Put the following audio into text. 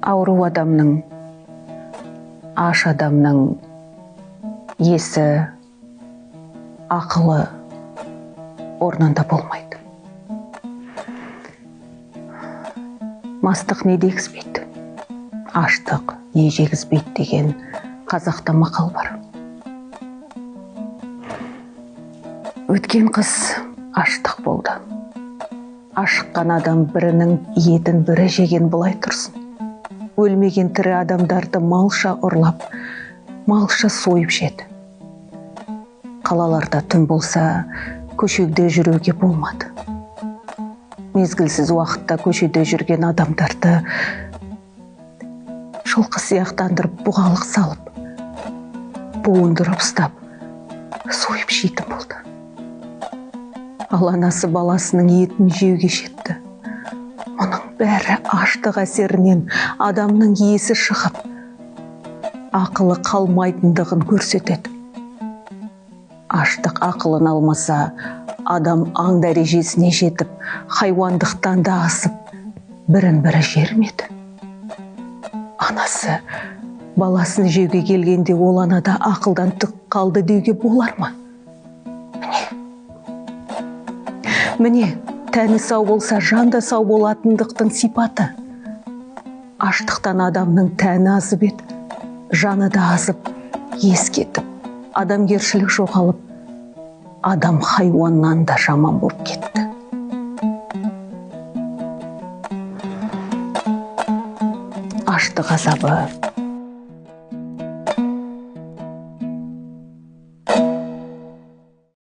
ауру адамның, аш адамның есі, ақылы орнында болмайды. Мастық не дегізбейді, аштық не жегізбейді деген қазақта мақал бар. Өткен қыс аштық болды. Ашыққан адам бірінің етін бірі жеген былай тұрсын. Өлмеген тірі адамдарды малша ұрлап, малша сойып жеді. Қалаларда түн болса, көшеде жүруге болмады. Мезгілсіз уақытта көшеде жүрген адамдарды жылқы сияқтандырып бұғалық салып, буындырып ұстап, сойып жейтін болды. Ал анасы баласының етін жеуге жетті. Оның бәрі аштық әсерінен адамның есі шығып, ақылы қалмайтындығын көрсетеді. Аштық ақылын алмаса, адам аң дәрежесіне жетіп, хайуандықтан да асып, бірін-бірі жермеді. Анасы баласын жеуге келгенде ол анада ақылдан түк қалды деуге болар ма? Міне, тәні сау болса, жан да сау болатындықтың сипаты. Аштықтан адамның тәні азып еді, жаны да азып, ес кетіп, адамгершілік жоғалып, адам хайуаннан да жаман болып кетті. Аштық азабы